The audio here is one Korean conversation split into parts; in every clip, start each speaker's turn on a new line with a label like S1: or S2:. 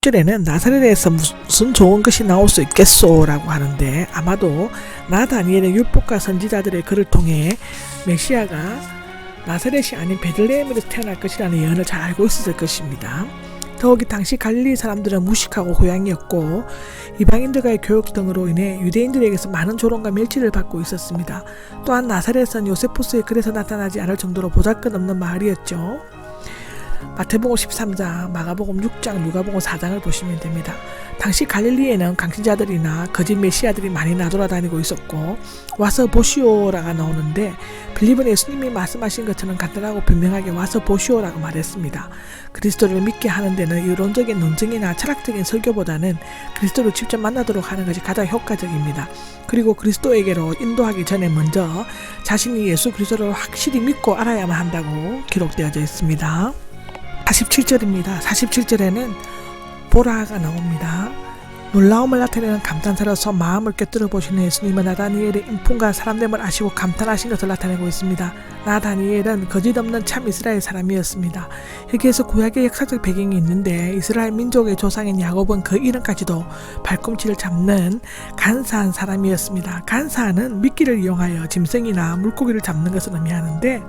S1: 절에는 나사렛에서 무슨 좋은 것이 나올 수 있겠소 라고 하는데, 아마도 나 다니엘의 율법과 선지자들의 글을 통해 메시아가 나사렛이 아닌 베들레헴에서 태어날 것이라는 예언을 잘 알고 있었을 것입니다. 더욱이 당시 갈릴리 사람들은 무식하고 호양이었고 이방인들과의 교육 등으로 인해 유대인들에게서 많은 조롱과 멸치를 받고 있었습니다. 또한 나사렛은 요세푸스의 글에서 나타나지 않을 정도로 보잘것없는 마을이었죠. 마태복음 13장, 마가복음 6장, 누가복음 4장을 보시면 됩니다. 당시 갈릴리에는 강신자들이나 거짓 메시아들이 많이 나돌아다니고 있었고, 와서 보시오라가 나오는데 빌립은 예수님이 말씀하신 것처럼 간단하고 분명하게 와서 보시오라고 말했습니다. 그리스도를 믿게 하는 데는 이론적인 논증이나 철학적인 설교보다는 그리스도를 직접 만나도록 하는 것이 가장 효과적입니다. 그리고 그리스도에게로 인도하기 전에 먼저 자신이 예수 그리스도를 확실히 믿고 알아야만 한다고 기록되어져 있습니다. 47절입니다. 47절에는 보라가 나옵니다. 놀라움을 나타내는 감탄사로서 마음을 꿰뚫어 보시는 예수님은 나다니엘의 인품과 사람됨을 아시고 감탄하신 것을 나타내고 있습니다. 나다니엘은 거짓없는 참 이스라엘 사람이었습니다. 여기에서 구약의 역사적 배경이 있는데, 이스라엘 민족의 조상인 야곱은 그 이름까지도 발꿈치를 잡는 간사한 사람이었습니다. 간사는 미끼를 이용하여 짐승이나 물고기를 잡는 것을 의미하는데,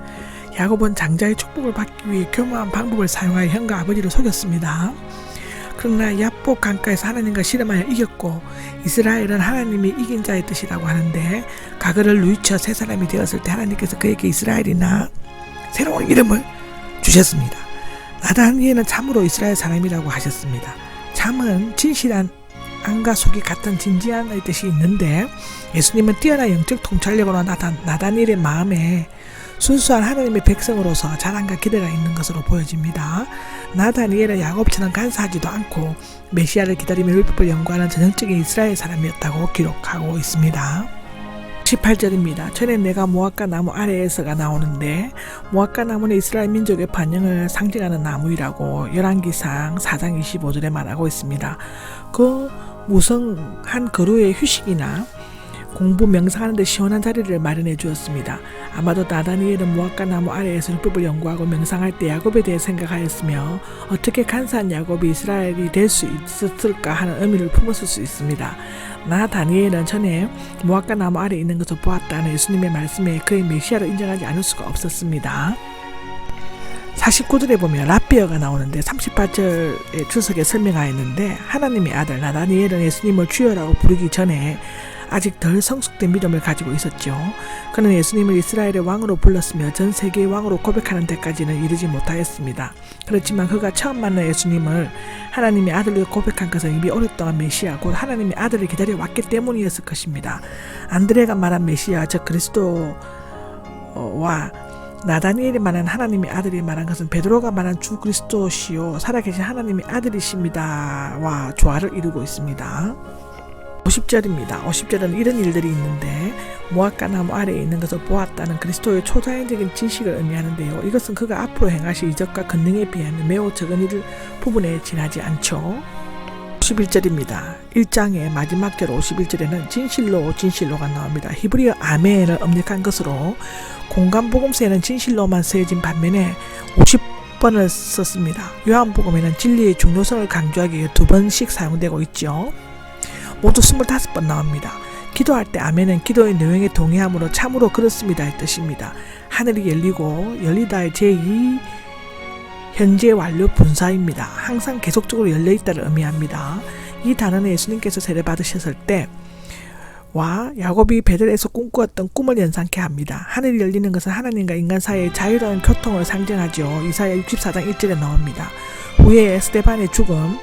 S1: 야곱은 장자의 축복을 받기 위해 교묘한 방법을 사용하여 형과 아버지를 속였습니다. 그러나 야복 강가에서 하나님과 씨름하여 이겼고, 이스라엘은 하나님이 이긴 자의 뜻이라고 하는데, 과거를 누이쳐 새 사람이 되었을 때 하나님께서 그에게 이스라엘이나 새로운 이름을 주셨습니다. 나다니엘은 참으로 이스라엘 사람이라고 하셨습니다. 참은 진실한 안과 속이 같은 진지한의 뜻이 있는데, 예수님은 뛰어난 영적 통찰력으로 나다니엘의 마음에 순수한 하나님의 백성으로서 자랑과 기대가 있는 것으로 보여집니다. 나다니엘은 야곱처럼 간사하지도 않고 메시아를 기다리며 율법을 연구하는 전형적인 이스라엘 사람이었다고 기록하고 있습니다. 18절입니다. 전에 내가 무화과 나무 아래에서가 나오는데, 무화과 나무는 이스라엘 민족의 반영을 상징하는 나무이라고 열왕기상 4장 25절에 말하고 있습니다. 그 무성한 거루의 휴식이나 공부 명상하는 데 시원한 자리를 마련해 주었습니다. 아마도 나다니엘은 무화과 나무 아래에서 율법을 연구하고 명상할 때 야곱에 대해 생각하였으며, 어떻게 간사한 야곱이 이스라엘이 될 수 있었을까 하는 의미를 품었을 수 있습니다. 나다니엘은 전에 무화과 나무 아래에 있는 것을 보았다는 예수님의 말씀에 그의 메시아를 인정하지 않을 수가 없었습니다. 49절에 보면 라비어가 나오는데 38절의 주석에 설명하였는데, 하나님의 아들 나다니엘은 예수님을 주여라고 부르기 전에 아직 덜 성숙된 믿음을 가지고 있었죠. 그는 예수님을 이스라엘의 왕으로 불렀으며 전 세계의 왕으로 고백하는 데까지는 이르지 못하였습니다. 그렇지만 그가 처음 만난 예수님을 하나님의 아들로 고백한 것은 이미 오랫동안 메시아 곧 하나님의 아들을 기다려왔기 때문이었을 것입니다. 안드레가 말한 메시아 즉 그리스도와 나다니엘이 말한 하나님의 아들이 말한 것은 베드로가 말한 주 그리스도시요 살아계신 하나님의 아들이십니다 와 조화를 이루고 있습니다. 50절입니다. 50절은 이런 일들이 있는데, 무화과 나무 아래에 있는 것을 보았다는 그리스도의 초자연적인 지식을 의미하는데요. 이것은 그가 앞으로 행하실 이적과 권능에 비하면 매우 적은 일 부분에 지나지 않죠. 51절입니다. 1장의 마지막 절 51절에는 진실로가 나옵니다. 히브리어 아멘을 음력한 것으로 공간복음서에는 진실로만 쓰여진 반면에 50번을 썼습니다. 요한복음에는 진리의 중요성을 강조하기 위해 2번씩 사용되고 있죠. 모두 25번 나옵니다. 기도할 때 아멘은 기도의 내용에 동의함으로 참으로 그렇습니다의 뜻입니다. 하늘이 열리고 열리다의 제2 현재 완료 분사입니다. 항상 계속적으로 열려있다를 의미합니다. 이 단어는 예수님께서 세례 받으셨을 때와 야곱이 베들에서 꿈꾸었던 꿈을 연상케 합니다. 하늘이 열리는 것은 하나님과 인간 사이의 자유로운 교통을 상징하죠. 이사야 64장 1절에 나옵니다. 후에 스데반의 죽음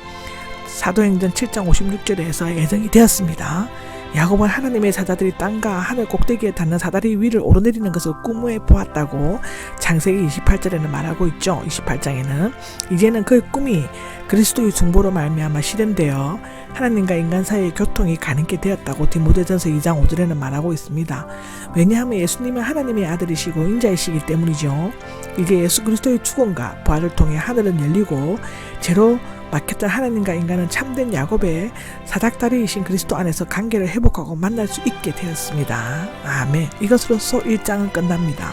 S1: 사도행전 7장 56절에서 예정이 되었습니다. 야곱은 하나님의 사자들이 땅과 하늘 꼭대기에 닿는 사다리 위를 오르내리는 것을 꿈에 보았다고 창세기 28절에는 말하고 있죠. 28장에는 이제는 그의 꿈이 그리스도의 중보로 말미암아 실현되어 하나님과 인간 사이의 교통이 가능케 되었다고 디모데전서 2장 5절에는 말하고 있습니다. 왜냐하면 예수님은 하나님의 아들이시고 인자이시기 때문이죠. 이제 예수 그리스도의 죽음과 부활을 통해 하늘은 열리고 죄로 막혔던 하나님과 인간은 참된 야곱의 사닥다리이신 그리스도 안에서 관계를 회복하고 만날 수 있게 되었습니다. 아멘. 이것으로써 1장은 끝납니다.